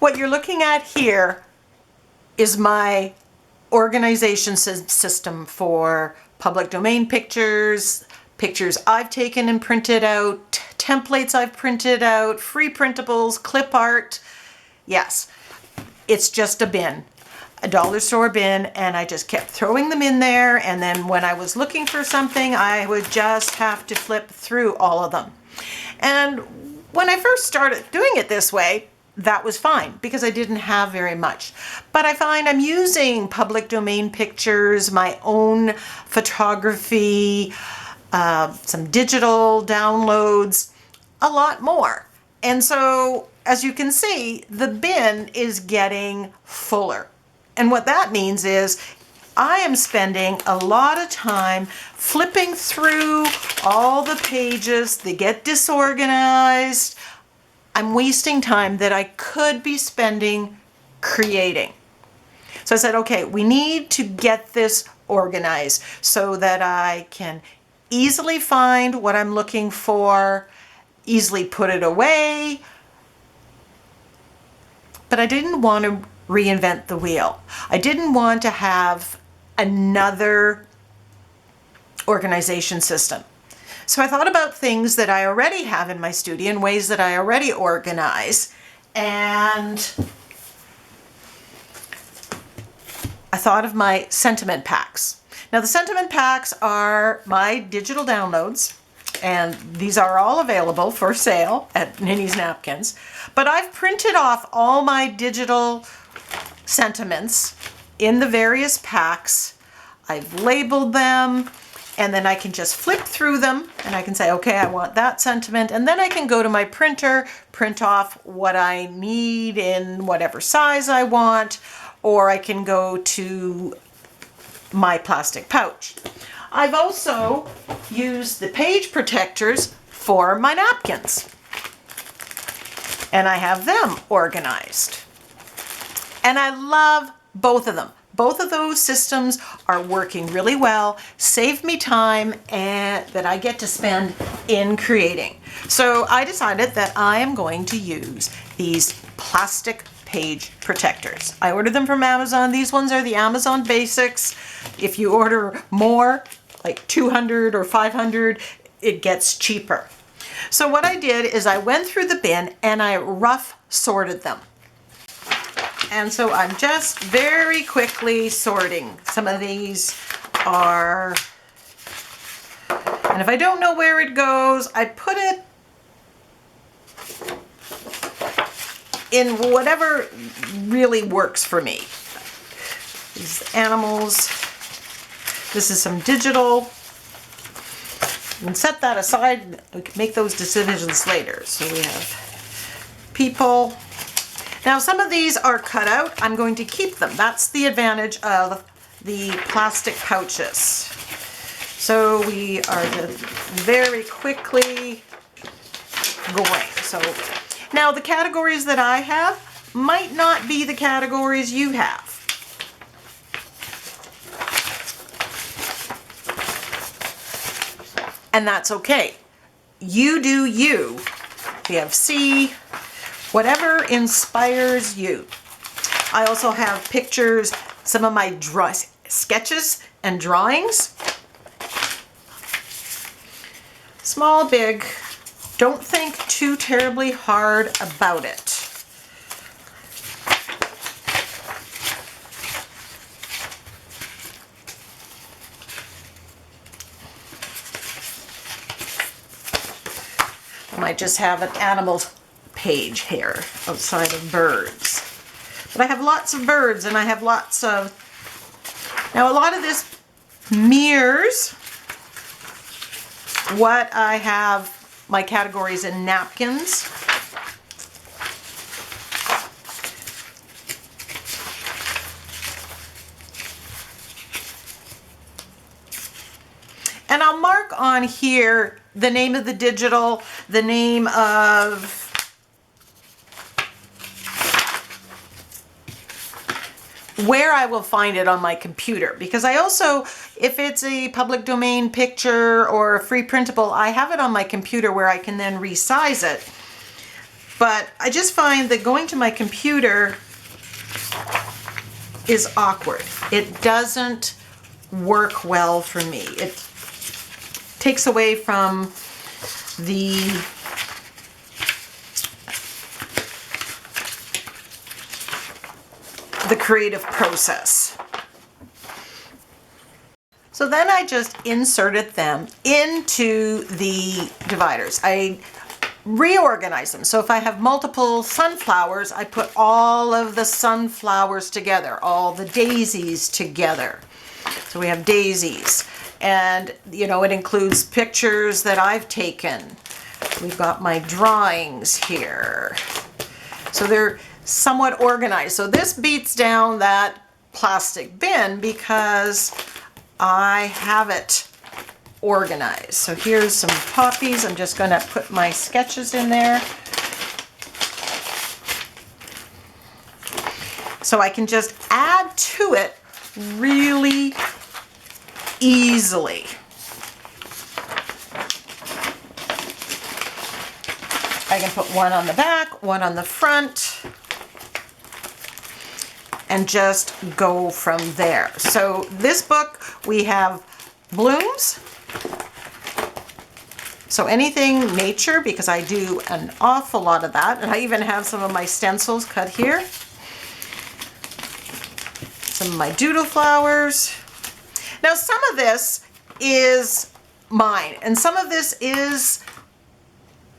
What you're looking at here is my organization system for public domain pictures, pictures I've taken and printed out, templates I've printed out, free printables, clip art. Yes, it's just a bin, a dollar store bin, and I just kept throwing them in there, and then when I was looking for something, I would just have to flip through all of them. And when I first started doing it this way, that was fine because I didn't have very much. But I find I'm using public domain pictures, my own photography, some digital downloads, a lot more. And so, as you can see, the bin is getting fuller. And what that means is I am spending a lot of time flipping through all the pages. They get disorganized. I'm wasting time that I could be spending creating. So I said, okay, we need to get this organized so that I can easily find what I'm looking for, easily put it away. But I didn't want to reinvent the wheel. I didn't want to have another organization system. So I thought about things that I already have in my studio and ways that I already organize. And I thought of my sentiment packs. Now the sentiment packs are my digital downloads, and these are all available for sale at NinnysNapkins. But I've printed off all my digital sentiments in the various packs. I've labeled them, and then I can just flip through them and I can say, okay, I want that sentiment. And then I can go to my printer, print off what I need in whatever size I want, or I can go to my plastic pouch. I've also used the page protectors for my napkins, and I have them organized. And I love both of them. Both of those systems are working really well, save me time and that I get to spend in creating. So I decided that I am going to use these plastic page protectors. I ordered them from Amazon. These ones are the Amazon Basics. If you order more, like 200 or 500, it gets cheaper. So what I did is I went through the bin and I rough sorted them. And so I'm just very quickly sorting. Some of these are, and if I don't know where it goes, I put it in whatever really works for me. These animals, this is some digital. And set that aside, we can make those decisions later. So we have people. Now some of these are cut out. I'm going to keep them. That's the advantage of the plastic pouches. So we are just very quickly going. So now the categories that I have might not be the categories you have. And that's okay. You do you. We have C, whatever inspires you. I also have pictures, some of my sketches and drawings. Small, big. Don't think too terribly hard about it. I might just have an animals page here outside of birds. But I have lots of birds and I have lots of, now a lot of this mirrors what I have my categories in napkins. And I'll mark on here the name of the digital, the name of where I will find it on my computer, because I also, if it's a public domain picture or a free printable, I have it on my computer where I can then resize it. But I just find that going to my computer is awkward. It doesn't work well for me. It takes away from the creative process. So then I just inserted them into the dividers. I reorganize them. So if I have multiple sunflowers, I put all of the sunflowers together, all the daisies together. So we have daisies, and you know, it includes pictures that I've taken. We've got my drawings here. So they're somewhat organized. So this beats down that plastic bin because I have it organized. So here's some poppies. I'm just going to put my sketches in there. So I can just add to it really easily. I can put one on the back, one on the front, and just go from there. So this book, we have blooms. So anything nature, because I do an awful lot of that. And I even have some of my stencils cut here. Some of my doodle flowers. Now some of this is mine, and some of this is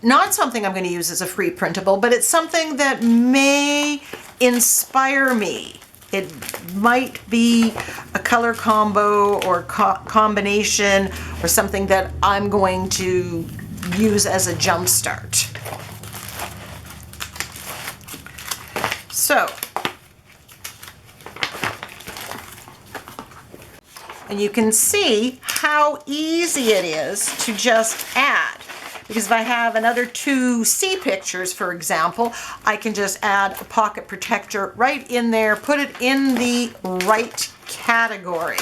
not something I'm going to use as a free printable, but it's something that may inspire me. It might be a color combo or combination or something that I'm going to use as a jump start. So, and you can see how easy it is to just add. Because if I have another 2 sea pictures, for example, I can just add a pocket protector right in there, put it in the right category.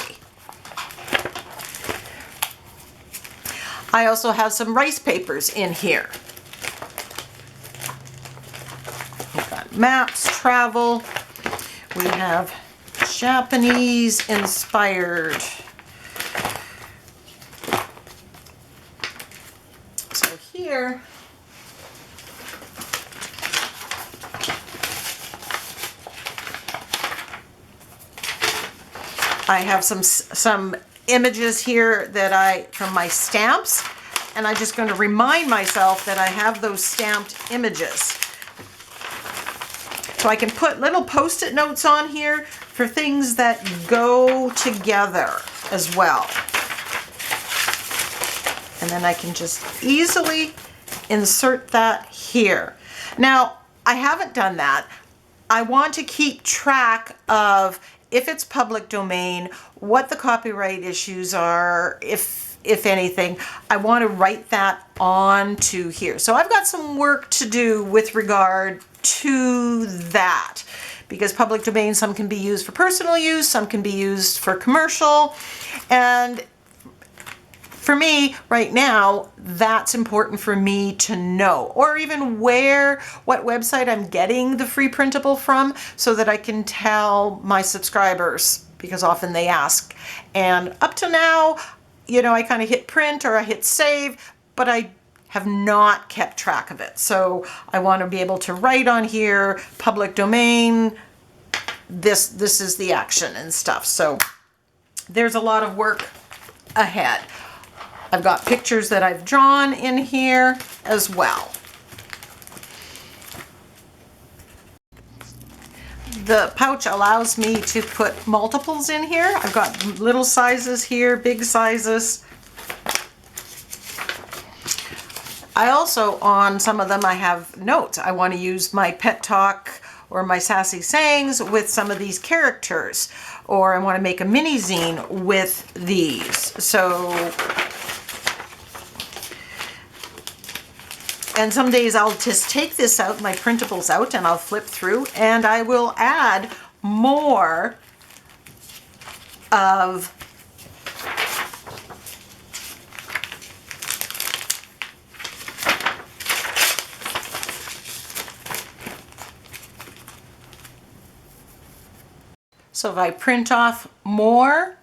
I also have some rice papers in here. We've got maps, travel. We have Japanese inspired. Here, I have some images here that from my stamps, and I'm just going to remind myself that I have those stamped images. So I can put little post-it notes on here for things that go together as well. And then I can just easily insert that here. Now, I haven't done that. I want to keep track of, if it's public domain, what the copyright issues are, if anything. I want to write that onto here. So I've got some work to do with regard to that, because public domain, some can be used for personal use, some can be used for commercial, and for me, right now, that's important for me to know, or even what website I'm getting the free printable from, so that I can tell my subscribers, because often they ask. And up to now, you know, I kind of hit print or I hit save, but I have not kept track of it. So I want to be able to write on here, public domain, this is the action and stuff. So there's a lot of work ahead. I've got pictures that I've drawn in here as well. The pouch allows me to put multiples in here. I've got little sizes here, big sizes. I also, on some of them, I have notes. I want to use my pet talk or my sassy sayings with some of these characters, or I want to make a mini zine with these. So, and some days I'll just take this out, my printables out, and I'll flip through and I will add more of So if I print off more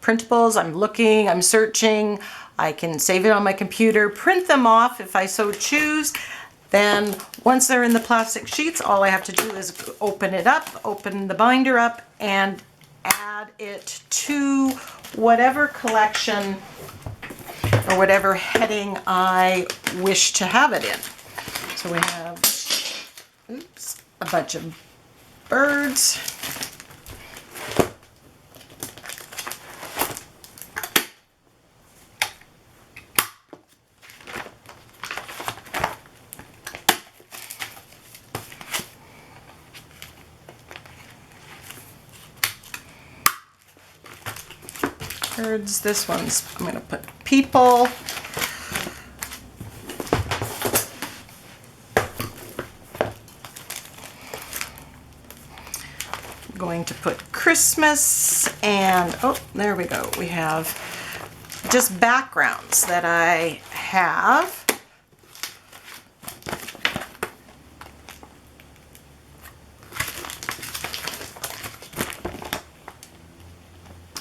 printables, I'm looking, I'm searching, I can save it on my computer, print them off if I so choose. Then once they're in the plastic sheets, all I have to do is open it up, open the binder up, and add it to whatever collection or whatever heading I wish to have it in. So we have, oops, a bunch of birds. Birds. This one's, I'm going to put people. I'm going to put Christmas, and oh, there we go. We have just backgrounds that I have.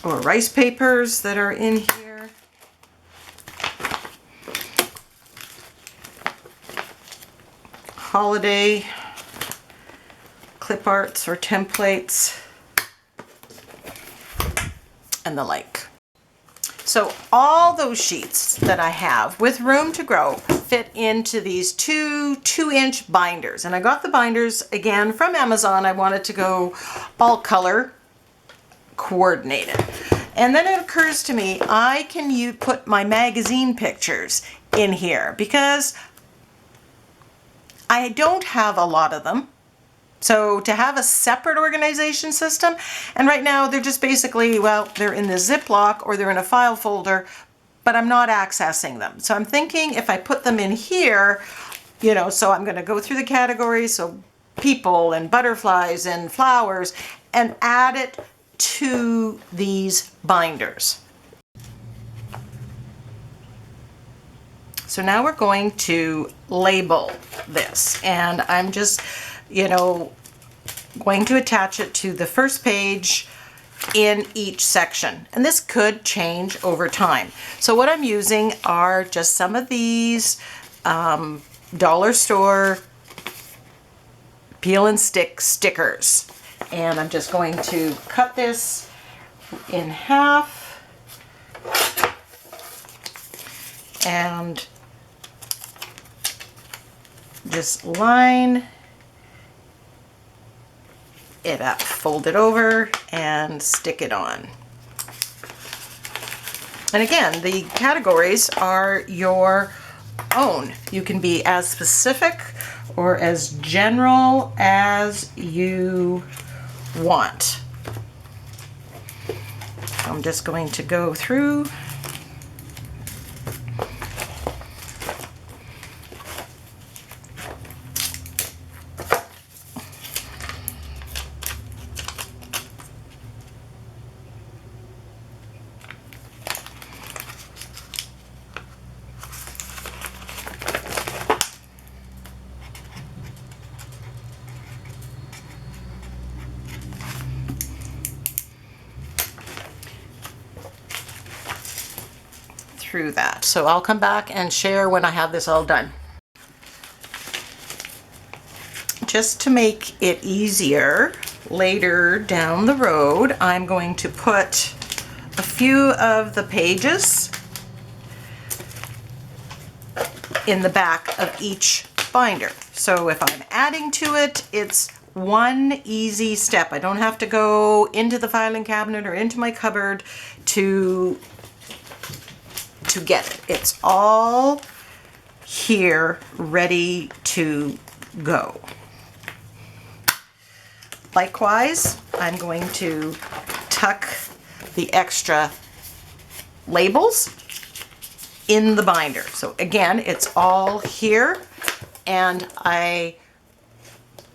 Or rice papers that are in here. Holiday clip arts or templates and the like. So all those sheets that I have with room to grow fit into these two 2-inch binders. And I got the binders again from Amazon. I wanted to go all color coordinated. And then it occurs to me, I can put my magazine pictures in here because I don't have a lot of them. So to have a separate organization system, and right now they're just basically, well, they're in the Ziploc or they're in a file folder, but I'm not accessing them. So I'm thinking if I put them in here, you know, so I'm going to go through the categories, so people and butterflies and flowers, and add it to these binders. So now we're going to label this, and I'm just, you know, going to attach it to the first page in each section. And this could change over time. So what I'm using are just some of these dollar store peel and stick stickers. And I'm just going to cut this in half and just line it up, fold it over and stick it on. And again, the categories are your own. You can be as specific or as general as you want. I'm just going to go through that. So I'll come back and share when I have this all done. Just to make it easier later down the road, I'm going to put a few of the pages in the back of each binder. So if I'm adding to it, it's one easy step. I don't have to go into the filing cabinet or into my cupboard to get it. It's all here ready to go. Likewise, I'm going to tuck the extra labels in the binder. So again, it's all here, and I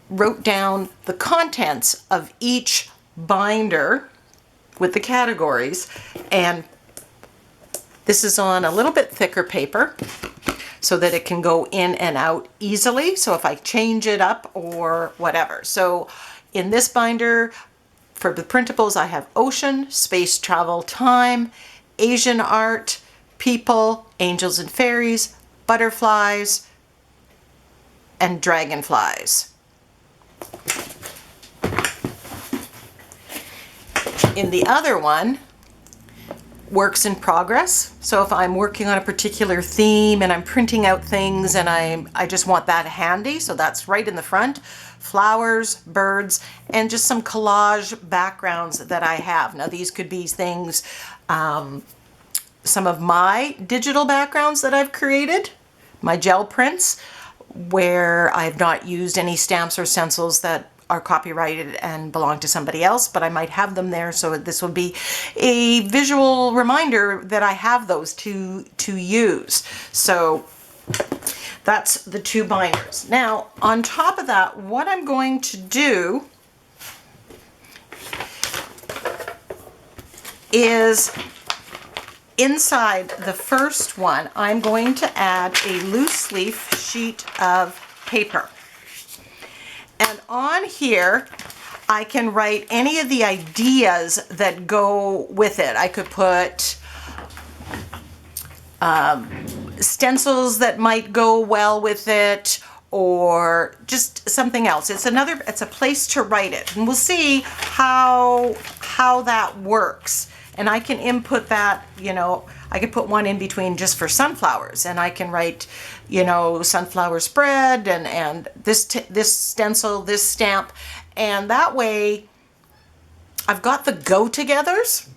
wrote down the contents of each binder with the categories, and this is on a little bit thicker paper so that it can go in and out easily. So if I change it up or whatever. So in this binder, For the printables, I have ocean, space, travel, time, Asian art, people, angels and fairies, butterflies, and dragonflies. In the other one, works in progress. So if I'm working on a particular theme and I'm printing out things and I just want that handy, so that's right in the front. Flowers, birds, and just some collage backgrounds that I have. Now these could be things, some of my digital backgrounds that I've created, my gel prints, where I've not used any stamps or stencils that are copyrighted and belong to somebody else, but I might have them there, so this will be a visual reminder that I have those to use. So that's the two binders. Now, on top of that, what I'm going to do is inside the first one, I'm going to add a loose leaf sheet of paper. And on here, I can write any of the ideas that go with it. I could put stencils that might go well with it, or just something else. It's a place to write it, and we'll see how that works. And I can input that, you know, I could put one in between just for sunflowers, and I can write, you know, sunflower spread and this stencil, this stamp, and that way I've got the go-togethers.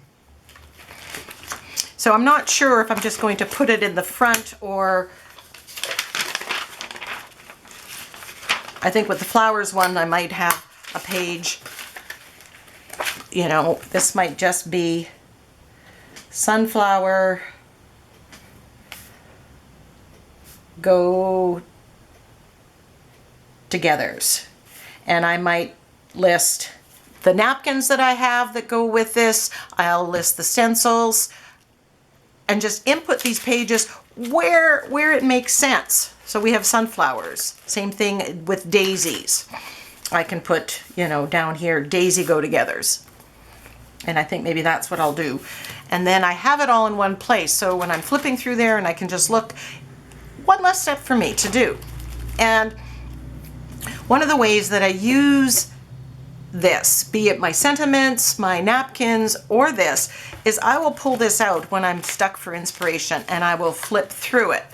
So I'm not sure if I'm just going to put it in the front, or I think with the flowers one I might have a page, you know, this might just be sunflower go-togethers, and I might list the napkins that I have that go with this. I'll list the stencils and just input these pages where it makes sense. So we have sunflowers, same thing with daisies. I can put, you know, down here, daisy go-togethers. And I think maybe that's what I'll do. And then I have it all in one place. So when I'm flipping through there and I can just look, one less step for me to do. And one of the ways that I use this, be it my sentiments, my napkins, or this, is I will pull this out when I'm stuck for inspiration and I will flip through it.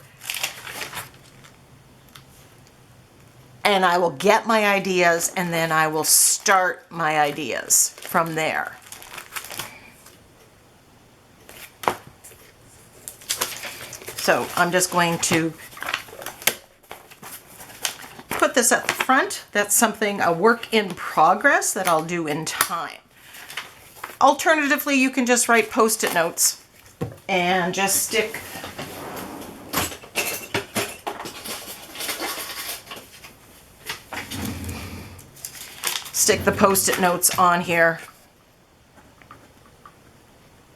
And I will get my ideas, and then I will start my ideas from there. So I'm just going to put this at the front. That's something, a work in progress that I'll do in time. Alternatively, you can just write Post-it notes and just stick the Post-it notes on here.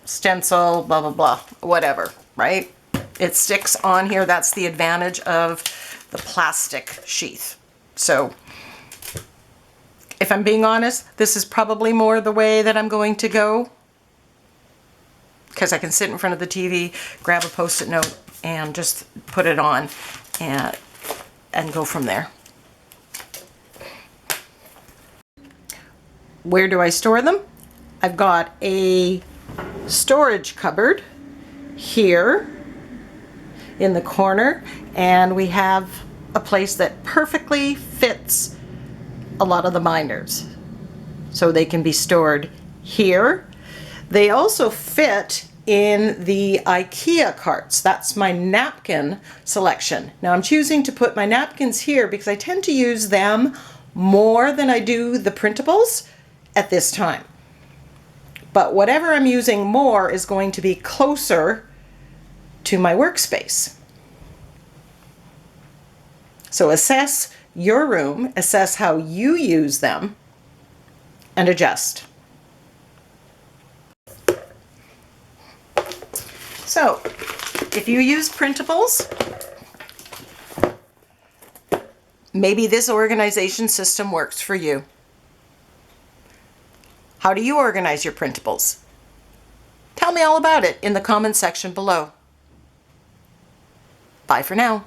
Stencil, blah, blah, blah, whatever, right? It sticks on here. That's the advantage of the plastic sheath. So if I'm being honest, this is probably more the way that I'm going to go, because I can sit in front of the TV, grab a Post-it note, and just put it on and go from there. Where do I store them? I've got a storage cupboard here in the corner, and we have a place that perfectly fits a lot of the binders. So they can be stored here. They also fit in the IKEA carts. That's my napkin selection. Now I'm choosing to put my napkins here because I tend to use them more than I do the printables at this time. But whatever I'm using more is going to be closer to my workspace. So assess your room, assess how you use them, and adjust. So if you use printables, maybe this organization system works for you. How do you organize your printables? Tell me all about it in the comments section below. Bye for now.